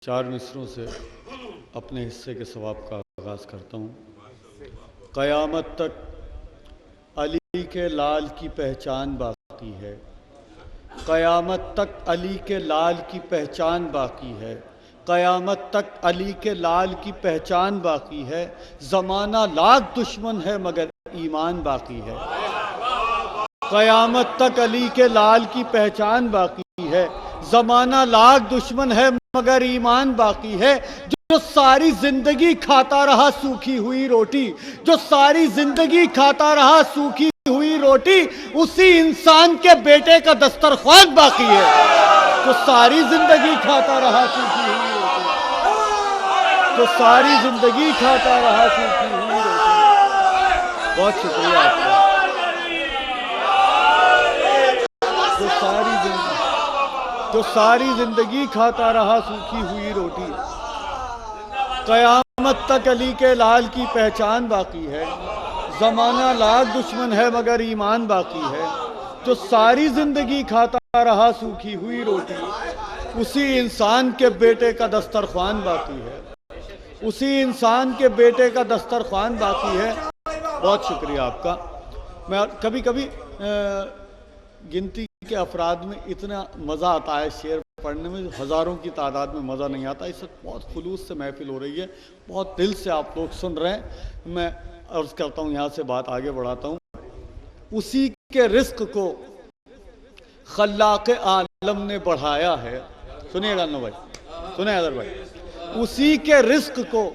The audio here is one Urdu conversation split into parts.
4 مصروں سے اپنے حصے کے ثواب کا آغاز کرتا ہوں۔ قیامت تک علی کے لال کی پہچان باقی ہے، قیامت تک علی کے لال کی پہچان باقی ہے، قیامت تک علی کے لال کی پہچان باقی ہے۔ زمانہ لاکھ دشمن ہے مگر ایمان باقی ہے۔ قیامت تک علی کے لال کی پہچان باقی ہے، زمانہ لاکھ دشمن ہے مگر ایمان باقی ہے۔ جو ساری زندگی کھاتا رہا سوکھی ہوئی روٹی، جو ساری زندگی کھاتا رہا سوکھی ہوئی روٹی، اسی انسان کے بیٹے کا دسترخوان باقی ہے۔ جو ساری زندگی کھاتا رہا سوکھی ہوئی روٹی، جو ساری زندگی کھاتا رہا سوکھی ہوئی روٹی۔ بہت شکریہ آپ کا۔ جو ساری زندگی کھاتا رہا سوکھی ہوئی روٹی، قیامت تک علی کے لال کی پہچان باقی ہے۔ زمانہ لاکھ دشمن ہے مگر ایمان باقی ہے۔ جو ساری زندگی کھاتا رہا سوکھی ہوئی روٹی، اسی انسان کے بیٹے کا دسترخوان باقی ہے، اسی انسان کے بیٹے کا دسترخوان باقی ہے۔ بہت شکریہ آپ کا۔ میں کبھی کبھی گنتی کے افراد میں اتنا مزہ آتا ہے شعر پڑھنے میں، ہزاروں کی تعداد میں مزہ نہیں آتا۔ اس وقت بہت خلوص سے محفل ہو رہی ہے، بہت دل سے آپ لوگ سن رہے ہیں۔ میں عرض کرتا ہوں، یہاں سے بات آگے بڑھاتا ہوں۔ اسی کے رزق کو خلاق عالم نے بڑھایا ہے۔ سنیے گا نو بھائی، سنیں حضر بھائی۔ اسی کے رزق کو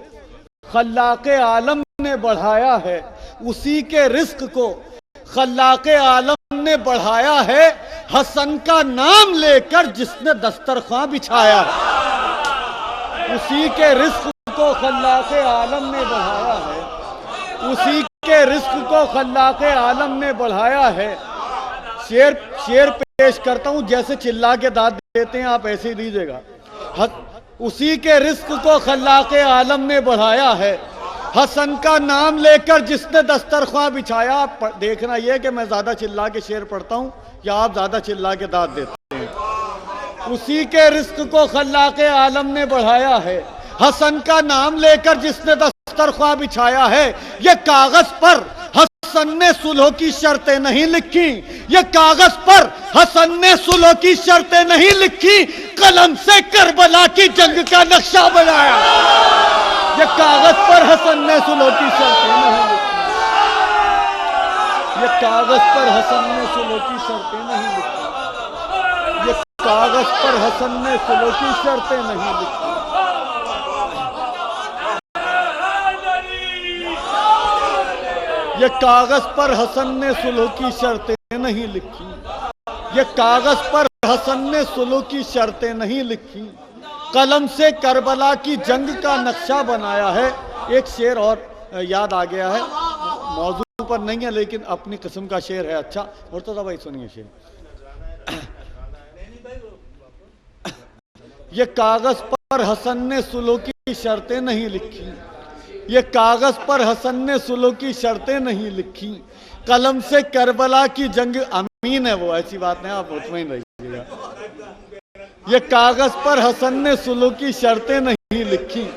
خلاق عالم نے بڑھایا ہے، اسی کے رزق کو خلاق عالم نے بڑھایا ہے۔ حسن کا نام لے کر جس نے دسترخواں بچھایا ہے، اسی کے رزق کو خلاق عالم نے بڑھایا ہے، اسی کے رزق کو خلاق عالم نے بڑھایا ہے۔ شعر پیش کرتا ہوں، جیسے چلا کے داد دیتے ہیں آپ ایسے ہی دیجیے گا۔ اسی کے رزق کو خلاق عالم نے بڑھایا ہے، حسن کا نام لے کر جس نے دسترخواں بچھایا۔ دیکھنا یہ کہ میں زیادہ چلا کے شعر پڑھتا ہوں یا آپ زیادہ چلا کے داد دیتے ہیں۔ اسی کے رزق کو خلاق عالم نے بڑھایا ہے، حسن کا نام لے کر جس نے دسترخواں بچھایا ہے۔ یہ کاغذ پر حسن نے صلح کی شرطیں نہیں لکھی، یہ کاغذ پر حسن نے صلح کی شرطیں نہیں لکھی، قلم سے کربلا کی جنگ کا نقشہ بنایا۔ یہ کاغذ پر حسن نے صلح کی شرطیں نہیں لکھی، یہ کاغذ پر حسن نے صلح کی شرطیں نہیں لکھی، یہ کاغذ پر حسن نے صلح کی شرطیں نہیں لکھی۔ یہ کاغذ پر حسن نے صلح کی شرطیں نہیں لکھی، یہ کاغذ پر حسن نے صلح کی شرطیں نہیں لکھی، قلم سے کربلا کی جنگ کا نقشہ بنایا ہے۔ ایک شعر اور یاد آ گیا ہے، موضوع پر نہیں ہے لیکن اپنی قسم کا شعر ہے اچھا۔ مرتضیٰ بھائی سنیے شعر۔ یہ کاغذ پر حسن نے صلح کی شرطیں نہیں لکھی، یہ کاغذ پر حسن نے صلح کی شرطیں نہیں لکھی، قلم سے کربلا کی جنگ، امین ہے وہ، ایسی بات نہیں، آپ مطمئن رہیے گا۔ یہ کاغذ پر حسن نے صلح کی شرطیں نہیں لکھی،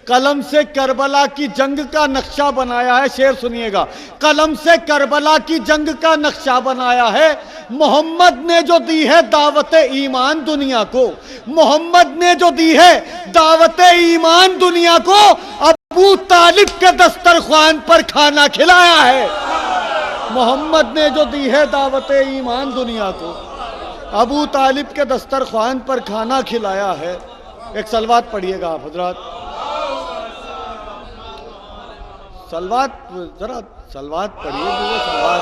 قلم سے کربلا کی جنگ کا نقشہ بنایا ہے۔ شعر سنیے گا۔ قلم سے کربلا کی جنگ کا نقشہ بنایا ہے، محمد نے جو دی ہے دعوت ایمان دنیا کو، محمد نے جو دی ہے دعوت ایمان دنیا کو، ابو طالب کے دسترخوان پر کھانا کھلایا ہے۔ محمد نے جو دی ہے دعوت ایمان دنیا کو، ابو طالب کے دسترخوان پر کھانا کھلایا ہے۔ ایک صلوات پڑھیے گا آپ حضرات، صلوات، ذرا صلوات پڑھیے گا، صلوات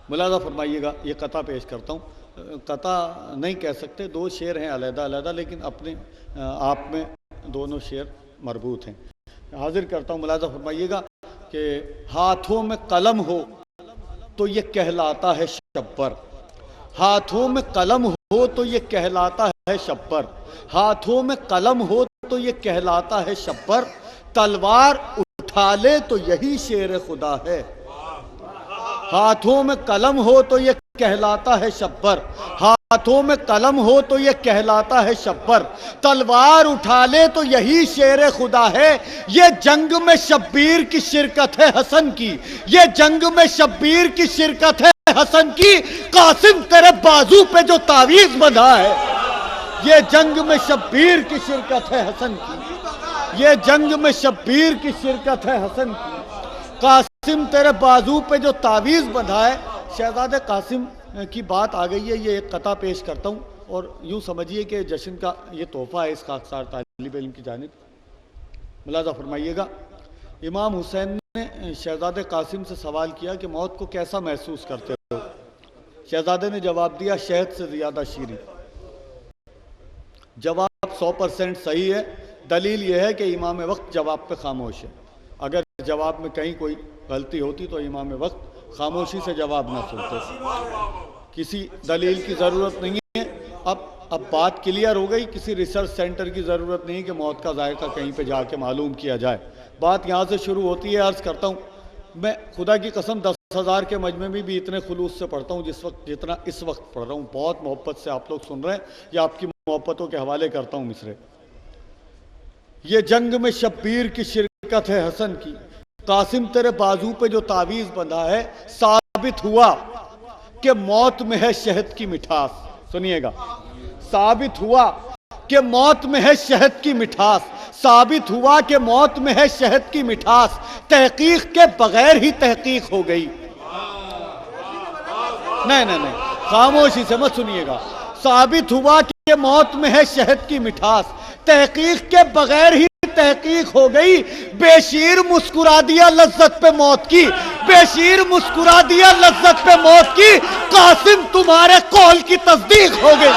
ملاحظہ فرمائیے گا۔ یہ قطع پیش کرتا ہوں، قطع نہیں کہہ سکتے، دو شعر ہیں علیحدہ علیحدہ لیکن اپنے آپ میں دونوں شعر مربوط ہیں۔ حاضر کرتا ہوں، ملاحظہ فرمائیے گا کہ ہاتھوں میں قلم ہو تو یہ کہلاتا ہے شبر، ہاتھوں میں قلم ہو تو یہ کہلاتا ہے شبر، ہاتھوں میں قلم ہو تو یہ کہلاتا ہے شبر، تلوار اٹھا لے تو یہی شیر خدا ہے۔ ہاتھوں میں قلم ہو تو یہ کہلاتا ہے شبر، ہاتھوں میں قلم ہو تو یہ کہلاتا ہے شبر، تلوار اٹھا لے تو یہی شیر خدا ہے، یہ جنگ میں شبیر کی شرکت ہے حسن کی، یہ جنگ میں شبیر کی شرکت ہے حسن کی، قاسم تیرے بازو پہ جو تعویذ بندھا ہے، یہ جنگ میں شبیر کی شرکت ہے حسن کی، یہ جنگ میں شبیر کی شرکت ہے حسن کی، قاسم تیرے بازو پہ جو تعویذ بندھا ہے۔ شہزادہ قاسم کی بات آ گئی ہے، یہ ایک قطعہ پیش کرتا ہوں اور یوں سمجھیے کہ جشن کا یہ تحفہ ہے اس خاکسار طالب علم کی جانب۔ ملاحظہ فرمائیے گا، امام حسین نے شہزادہ قاسم سے سوال کیا کہ موت کو کیسا محسوس کرتے ہو؟ شہزادے نے جواب دیا، شہد سے زیادہ شیریں۔ جواب 100% صحیح ہے، دلیل یہ ہے کہ امام وقت جواب پہ خاموش ہے، اگر جواب میں کہیں کوئی غلطی ہوتی تو امام وقت خاموشی سے جواب نہ سنتے، کسی دلیل کی ضرورت نہیں ہے۔ اب بات کلیئر ہو گئی، کسی ریسرچ سینٹر کی ضرورت نہیں کہ موت کا ذائقہ کہیں پہ جا کے معلوم کیا جائے، بات یہاں سے شروع ہوتی ہے۔ عرض کرتا ہوں، میں خدا کی قسم 10,000 کے مجمع میں بھی اتنے خلوص سے پڑھتا ہوں جتنا اس وقت پڑھ رہا ہوں، بہت محبت سے آپ لوگ سن رہے ہیں، یا آپ کی محبتوں کے حوالے کرتا ہوں مصرے۔ یہ جنگ میں شبیر کی شرکت ہے حسن کی، قاسم تیرے بازو پہ جو تعویذ بندھا ہے، ثابت ہوا کہ موت میں ہے شہد کی مٹھاس۔ سنیے گا، ثابت ہوا کہ موت میں ہے شہد کی مٹھاس، ثابت ہوا کہ موت میں ہے شہد کی مٹھاس، تحقیق کے بغیر ہی تحقیق ہو گئی۔ نہیں، خاموشی سے مت سنیے گا۔ ثابت ہوا کہ موت میں ہے شہد کی مٹھاس، تحقیق کے بغیر ہی تحقیق ہو گئی، بے شیر مسکرا دیا لذت پہ موت کی، بے شیر مسکرا دیا لذت پہ موت کی، قاسم تمہارے قول کی تصدیق ہو گئی،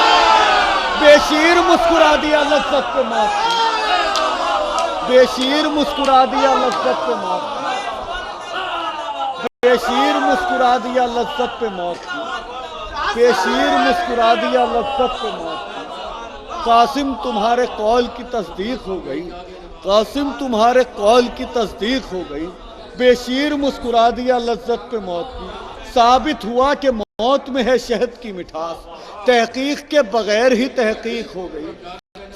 بے شیر مسکرا دیا لذت پہ موت کی، بے شیر مسکرا دیا لذت پہ موت کی، بے شیر مسکرا دیا لذت پہ موت کی، بے شیر مسکرا دیا لذت پہ موت کی، قاسم تمہارے قول کی تصدیق ہو گئی، قاسم تمہارے قول کی تصدیق ہو گئی، بے شیر مسکرا دیا لذت پہ موت کی، ثابت ہوا کہ موت میں ہے شہد کی مٹھاس، تحقیق کے بغیر ہی تحقیق ہو گئی،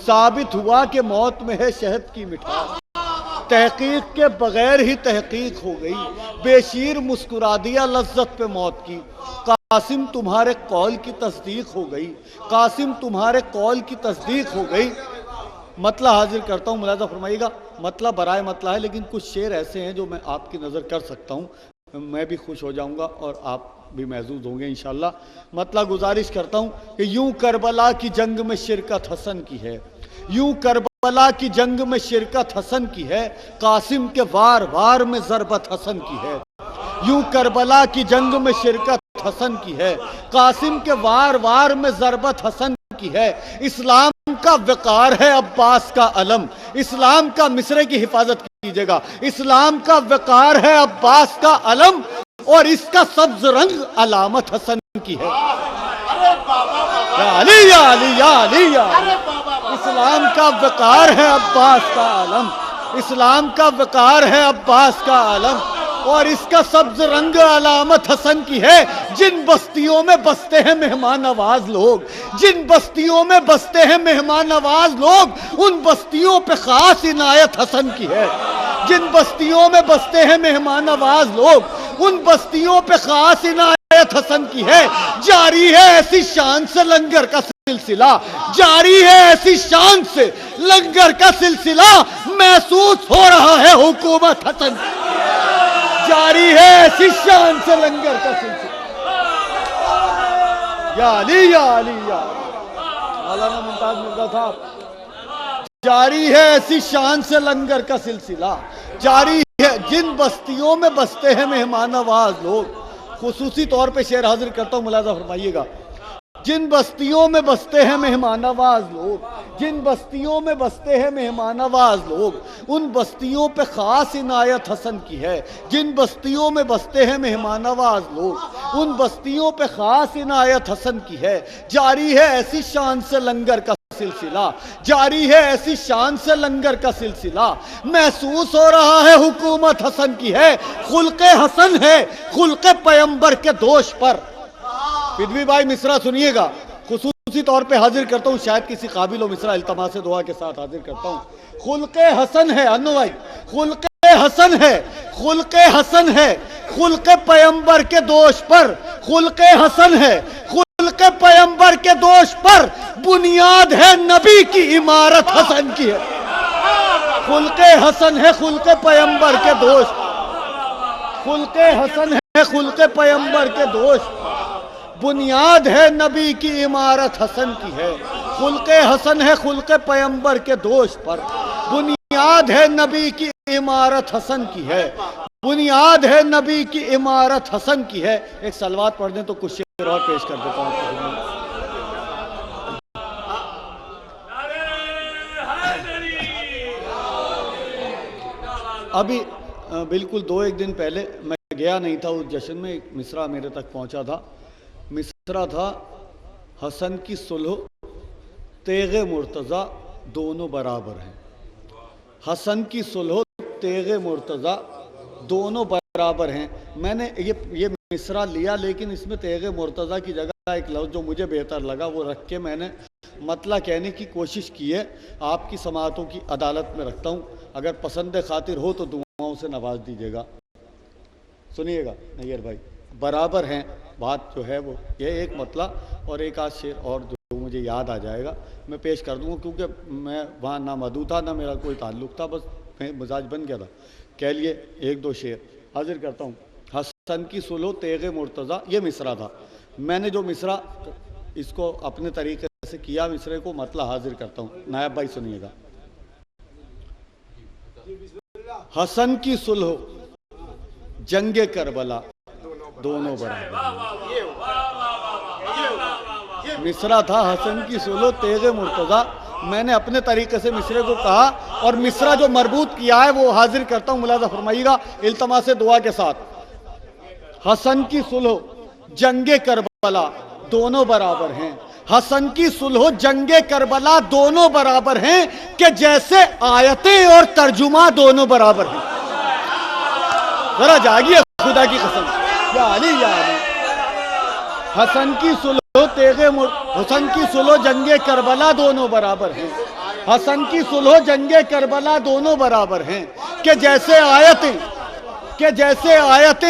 ثابت ہوا کہ موت میں ہے شہد کی مٹھاس، تحقیق کے بغیر ہی تحقیق ہو گئی، بے شیر مسکرا دیا لذت پہ موت کی، قاسم تمہارے قول کی تصدیق ہو گئی، قاسم تمہارے قول کی تصدیق ہو گئی۔ مطلع حاضر کرتا ہوں، ملاحظہ فرمائیے گا، مطلع برائے مطلع ہے، لیکن کچھ شعر ایسے ہیں جو میں آپ کی نظر کر سکتا ہوں، میں بھی خوش ہو جاؤں گا اور آپ بھی محظوظ ہوں گے انشاءاللہ۔ مطلع گزارش کرتا ہوں کہ یوں کربلا کی جنگ میں شرکت حسن کی ہے، یوں کربلا کی جنگ میں شرکت حسن کی ہے، قاسم کے وار وار میں ضربت حسن کی ہے، یوں کربلا کی جنگ میں شرکت حسن کی ہے، قاسم کے وار وار میں ضربت حسن کی ہے، اسلام کا وقار ہے عباس کا علم، اسلام کا، مصرے کی حفاظت کیجئے گا، اسلام کا وقار ہے عباس کا علم، اور اس کا سبز رنگ علامت حسن کی ہے۔ یا علی یا علی یا علی یا علی، اسلام کا وقار ہے عباس کا علم، اسلام کا وقار ہے عباس کا علم، اور اس کا سبز رنگ علامت حسن کی ہے۔ جن بستیوں میں بستے ہیں مہمان نواز لوگ، جن بستیوں میں بستے ہیں مہمان نواز لوگ، ان بستیوں پہ خاص عنایت حسن کی ہے۔ جن بستیوں میں بستے ہیں مہمان نواز لوگ، ان بستیوں پہ خاص عنایت حسن کی ہے۔ جاری ہے ایسی شان سے لنگر کا سلسلہ، جاری ہے ایسی شان سے لنگر کا سلسلہ، محسوس ہو رہا ہے حکومت حسن کی، جاری ہے ایسی شان سے لنگر کا سلسلہ۔ یا علی یا علی یا مولانا ممتاز مرزا صاحب، جاری ہے ایسی شان سے لنگر کا سلسلہ، جاری ہے جن بستیوں میں بستے ہیں مہمان نواز لوگ۔ خصوصی طور پہ شعر حاضر کرتا ہوں، ملاحظہ فرمائیے گا، جن بستیوں میں بستے ہیں مہمان نواز لوگ، جن بستیوں میں بستے ہیں مہمان نواز لوگ، ان بستیوں پہ خاص عنایت حسن کی ہے۔ جن بستیوں میں بستے ہیں مہمان نواز لوگ، ان بستیوں پہ خاص عنایت حسن کی ہے۔ جاری ہے ایسی شان سے لنگر کا سلسلہ، جاری ہے ایسی شان سے لنگر کا سلسلہ، محسوس ہو رہا ہے حکومت حسن کی ہے۔ خلق حسن ہے خلق پیمبر کے دوش پر، بدوی بھائی مصرع سنیے گا، خصوصی طور پہ حاضر کرتا ہوں، شاید کسی قابل و مصرع التماس دعا کے ساتھ حاضر کرتا ہوں۔ خلق حسن ہے انو بھائی، خلق حسن ہے، خلق حسن ہے، خلق پیمبر کے دوش پر، خلق حسن ہے، خلق پیمبر کے دوش پر، بنیاد ہے نبی کی عمارت حسن کی ہے۔ خلق حسن ہے، خلق پیمبر کے دوش، خلق حسن ہے، خلق پیمبر کے دوش، بنیاد ہے نبی کی عمارت حسن کی ہے۔ خلق حسن ہے، خلق پیمبر کے دوش پر، بنیاد ہے نبی کی عمارت حسن کی ہے، بنیاد ہے نبی کی عمارت حسن کی ہے۔ ایک صلوات پڑھ دیں تو کچھ شعر اور پیش کر دیتا ہوں۔ ابھی بالکل 2-1 دن پہلے میں گیا نہیں تھا اس جشن میں، ایک مصرع میرے تک پہنچا تھا، مصرع تھا حسن کی صلح تیغ مرتضی دونوں برابر ہیں۔ حسن کی صلح تیغ مرتضی دونوں برابر ہیں۔ میں نے یہ مصرع لیا، لیکن اس میں تیغ مرتضی کی جگہ ایک لفظ جو مجھے بہتر لگا وہ رکھ کے میں نے مطلع کہنے کی کوشش کی ہے۔ آپ کی سماعتوں کی عدالت میں رکھتا ہوں، اگر پسند خاطر ہو تو دعاؤں سے نواز دیجیے گا۔ سنیے گا نیر بھائی، برابر ہیں، بات جو ہے وہ یہ ایک مطلع اور ایک آدھ شعر اور جو مجھے یاد آ جائے گا میں پیش کر دوں گا، کیونکہ میں وہاں نہ مدعو تھا نہ میرا کوئی تعلق تھا، بس مزاج بن گیا تھا، کہہ لیے 1-2 شعر حاضر کرتا ہوں۔ حسن کی صلح تیغ مرتضی، یہ مصرع تھا۔ میں نے جو مصرع اس کو اپنے طریقے سے کیا، مصرے کو مطلع حاضر کرتا ہوں، نائب بھائی سنیے گا۔ حسن کی صلح جنگ کربلا دونوں برابر ہیں۔ مصرع تھا حسن کی صلح تیغ مرتضی، میں نے اپنے طریقے سے مصرے کو کہا اور مصرع جو مربوط کیا ہے وہ حاضر کرتا ہوں، ملاحظہ فرمائیے گا التماس دعا کے ساتھ۔ حسن کی صلح جنگ کربلا دونوں برابر ہیں، حسن کی صلح جنگ کربلا دونوں برابر ہیں، کہ جیسے آیتیں اور ترجمہ دونوں برابر ہیں۔ ذرا جاگیے خدا کی قسم، یا علی یا علی۔ حسن کی صلح حسن کی صلح جنگ کربلا دونوں برابر ہیں، حسن کی صلح جنگ کربلا دونوں برابر ہیں، کہ جیسے آیتیں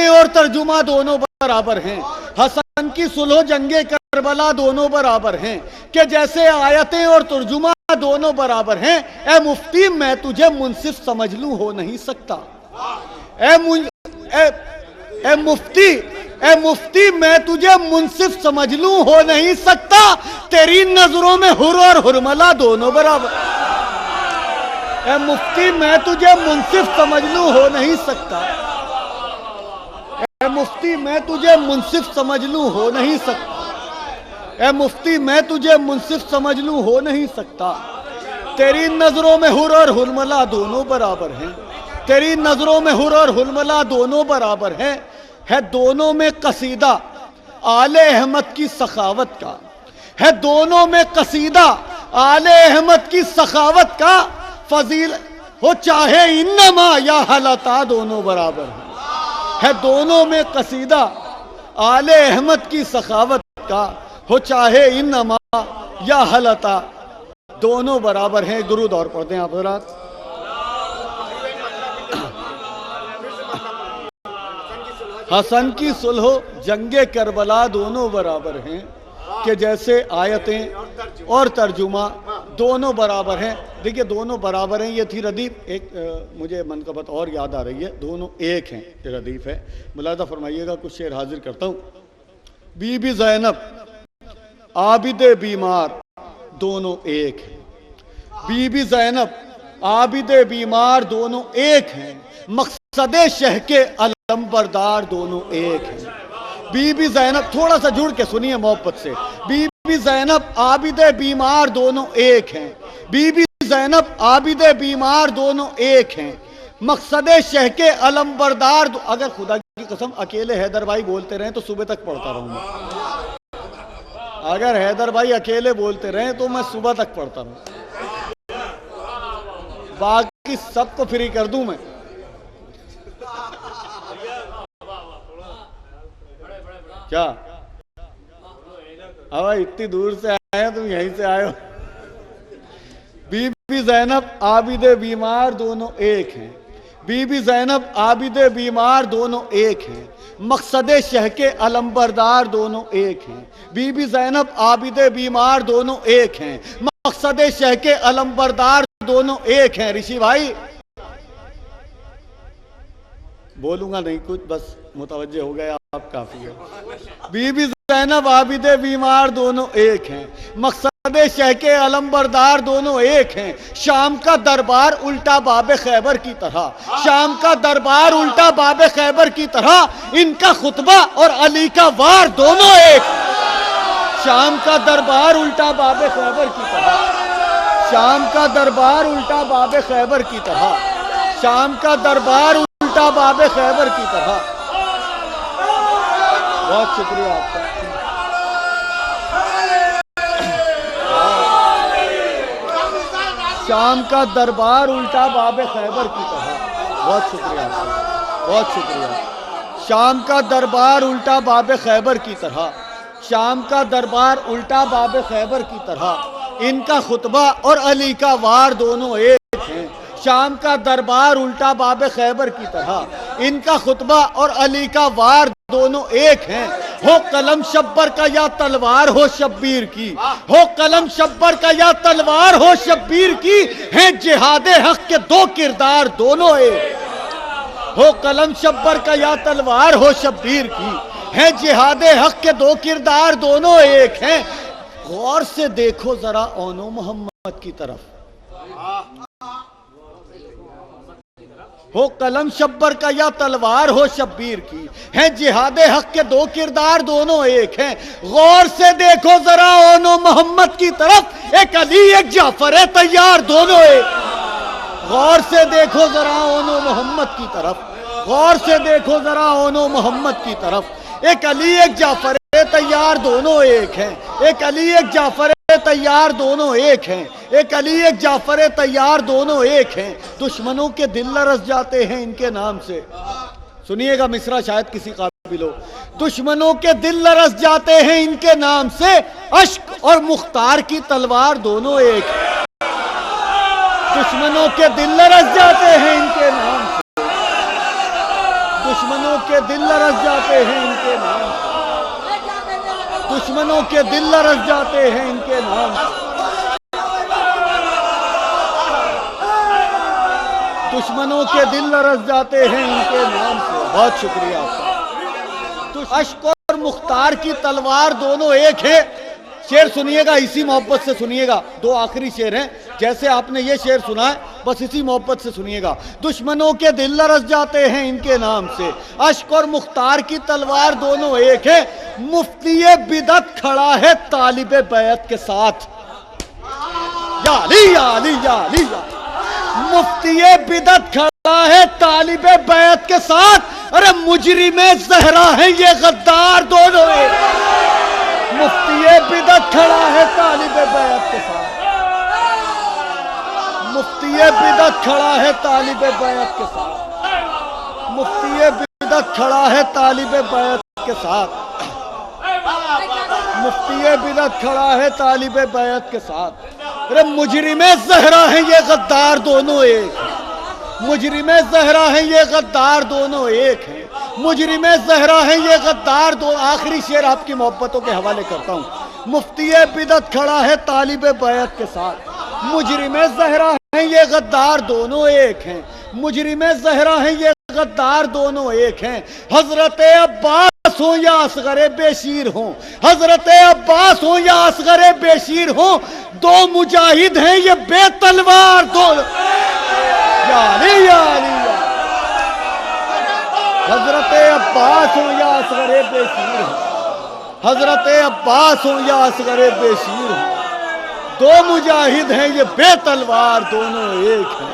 اور ترجمہ دونوں برابر ہیں۔ حسن کی صلح جنگ کربلا دونوں برابر ہیں، کہ جیسے آیتیں اور ترجمہ دونوں برابر ہیں۔ اے مفتی میں تجھے منصف سمجھ لوں ہو نہیں سکتا، اے مفتی میں تجھے منصف سمجھ لوں ہو نہیں سکتا، تیری نظروں میں حر اور حرملہ دونوں برابر۔ اے مفتی میں تجھے منصف سمجھ لوں ہو نہیں سکتا، اے مفتی میں تجھے منصف سمجھ لوں ہو نہیں سکتا، اے مفتی میں تجھے منصف سمجھ لوں ہو نہیں سکتا، تیری نظروں میں حر اور حرملہ دونوں برابر ہیں، تیری نظروں میں حر اور حرملہ دونوں برابر ہیں۔ ہے دونوں میں قصیدہ آل احمد کی سخاوت کا، ہے دونوں میں قصیدہ آل احمد کی سخاوت کا، فضیل ہو چاہے انما یا حلتا دونوں برابر ہیں۔ ہے دونوں میں قصیدہ آل احمد کی سخاوت کا، ہو چاہے انما یا حلتا دونوں برابر ہیں۔ درود اور پڑھتے ہیں آپ حضرات۔ حسن کی صلح جنگ کربلا دونوں برابر ہیں، کہ جیسے آیتیں اور ترجمہ دونوں برابر ہیں۔ دیکھیں دونوں برابر ہیں، یہ تھی ردیف۔ ایک مجھے منقبت اور یاد آ رہی ہے، دونوں ایک ہیں، یہ ردیف ہے، ملاحظہ فرمائیے گا، کچھ شعر حاضر کرتا ہوں۔ بی بی زینب عابد بیمار دونوں ایک ہیں، بی بی زینب عابد بیمار دونوں ایک ہیں، مقصد شہ کے علم بردار دونوں ایک ہیں۔ بی بی زینب، تھوڑا سا جڑ کے سنیے محبت سے، بی بی زینب عابد بیمار دونوں ایک ہیں، بی بی زینب عابد بیمار دونوں ایک ہیں، مقصد شہ کے علم بردار اگر خدا کی قسم اکیلے حیدر بھائی بولتے رہیں تو صبح تک پڑھتا رہوں گا، اگر حیدر بھائی اکیلے بولتے رہیں تو میں صبح تک پڑھتا رہوں، باقی سب کو فری کر دوں میں۔ کیا اب اتنی دور سے آئے ہیں، تم یہیں سے آئے ہو. بی بی زینب عابد بیمار دونوں ایک ہیں. بی بی زینب عابد بیمار دونوں ایک ہیں. مقصد شہ کے علمبردار دونوں ایک ہیں. بی بی زینب عابد بیمار دونوں ایک ہیں. مقصد شہ کے علمبردار دونوں ایک ہیں. رشی بھائی بولوں گا نہیں کچھ، بس متوجہ ہو گئے آپ، کافی ہے. بی بی زینب عابد بیمار دونوں ایک ہیں. مقصد شہ کے علمبردار دونوں ایک ہیں. شام کا دربار الٹا باب خیبر کی طرح، شام کا دربار الٹا باب خیبر کی طرح، ان کا خطبہ اور علی کا وار دونوں ایک. شام کا دربار الٹا باب خیبر کی طرح، شام کا دربار الٹا باب خیبر کی طرح، شام کا دربار الٹا باب خیبر کی طرح. بہت شکریہ آپ کا. شام کا دربار الٹا باب خیبر کی طرح. بہت شکریہ آپ کا، بہت شکریہ. شام کا دربار الٹا باب خیبر کی طرح، شام کا دربار الٹا باب خیبر کی طرح، ان کا خطبہ اور علی کا وار دونوں ایک ہیں. شام کا دربار الٹا باب خیبر کی طرح، ان کا خطبہ اور علی کا وار دونوں ایک ہیں. ہو قلم شبر کا یا تلوار ہو شبیر کی، ہو قلم شبر کا یا تلوار ہو شبیر کی، ہیں جہاد حق کے دو کردار دونوں ایک. ہو قلم شبر کا یا تلوار ہو شبیر کی، ہیں جہاد حق کے دو کردار دونوں ایک ہیں. غور سے دیکھو ذرا اونو محمد کی طرف. ہو قلم شبر کا یا تلوار ہو شبیر کی، ہیں جہاد حق کے دو کردار دونوں ایک ہیں. غور سے دیکھو ذرا اونو محمد کی طرف، ایک علی ایک جعفر طیار دونوں ایک. غور سے دیکھو ذرا اونو محمد کی طرف، غور سے دیکھو ذرا اونو محمد کی طرف، ایک علی ایک جعفر طیار دونوں ایک ہیں. ایک علی ایک جعفر طیار دونوں ایک ہیں. ایک علی ایک جعفر طیار دونوں ایک ہیں. دشمنوں کے دل لرز جاتے ہیں ان کے نام سے. سنیے گا مصرع شاید کسی قابل ہو. دشمنوں کے دل لرز جاتے ہیں ان کے نام سے، اشک اور مختار کی تلوار دونوں ایک. دشمنوں کے دل لرز جاتے ہیں ان کے نام سے، دشمنوں کے دل لرز جاتے ہیں ان کے نام سے، دشمنوں کے دل لرز جاتے ہیں ان کے نام سے، دشمنوں کے دل لرز جاتے ہیں ان کے نام سے. بہت شکریہ آپ کا. اشک اور مختار کی تلوار دونوں ایک ہے. شعر سنیے گا، اسی محبت سے سنیے گا. دو آخری شعر ہیں، جیسے آپ نے یہ شعر سنا ہے بس اسی محبت سے سنیے گا. دشمنوں کے دل لرز جاتے ہیں ان کے نام سے، اشک اور مختار کی تلوار دونوں ایک ہے. مفتی بدعت کھڑا ہے طالب بیعت کے ساتھ. یا علی یا علی یا علی یا. مفتی بدعت کھڑا ہے طالب بیعت کے ساتھ. ارے مجرم زہرا ہیں یہ غدار دونوں ایک. مفتی بدعت کھڑا ہے طالب بیعت کے ساتھ. مفتی بدعت کھڑا ہے طالب بیعت کے ساتھ. مفتی بدعت کھڑا ہے طالب بیعت کے ساتھ. مفتی بدعت کھڑا ہے طالب بیعت کے ساتھ. ارے مجرم زہرا ہیں یہ غدار دونوں ایک ہیں. مجرم زہرا ہیں یہ غدار دونوں ایک ہیں. مجرم زہرا ہیں یہ غدار دو. آخری شعر آپ کی محبتوں کے حوالے کرتا ہوں. مفتی بدعت کھڑا ہے طالب بیعت کے ساتھ. مجرم زہرا ہیں یہ غدار دونوں ایک ہیں. مجرم زہرا ہیں یہ غدار دونوں ایک ہیں. حضرت عباس ہوں یا اصغر بیشیر ہوں، حضرت عباس ہوں یا اصغر بیشیر ہوں، دو مجاہد ہیں یہ بے تلوار دونوں. یا علی یا علی یا. حضرت عباس ہوں یا اصغر بیشیر ہوں، حضرت عباس ہوں یا اصغر بیشیر ہوں، دو مجاہد ہیں یہ بے تلوار دونوں ایک ہیں.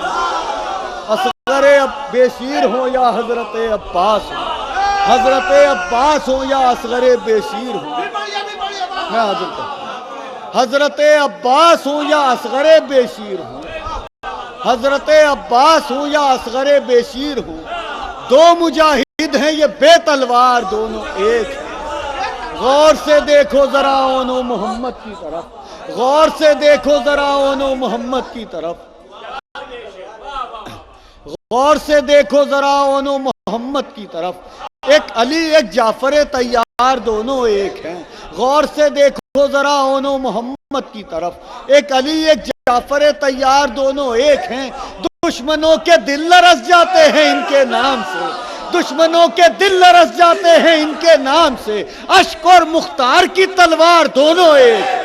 اصغر بیشیر ہوں یا حضرت عباس ہوں، حضرت عباس ہوں یا اصغر بیشیر ہوں. میں حاضر کرتا. حضرت عباس ہوں یا اصغر بیشیر ہوں، حضرت عباس ہوں یا اصغر بیشیر ہوں، دو مجاہد ہیں یہ بے تلوار دونوں ایک ہیں. غور سے دیکھو ذرا اونو محمد کی طرف، غور سے دیکھو ذرا اونو محمد کی طرف، غور سے دیکھو ذرا اونو محمد کی طرف، ایک علی ایک جعفر طیار دونوں ایک ہیں، غور سے دیکھو ذرا اونو محمد کی طرف، ایک علی ایک جعفر طیار دونوں ایک ہیں، دشمنوں کے دل لرز جاتے ہیں ان کے نام سے، دشمنوں کے دل لرز جاتے ہیں ان کے نام سے، اشک اور مختار کی تلوار دونوں ایک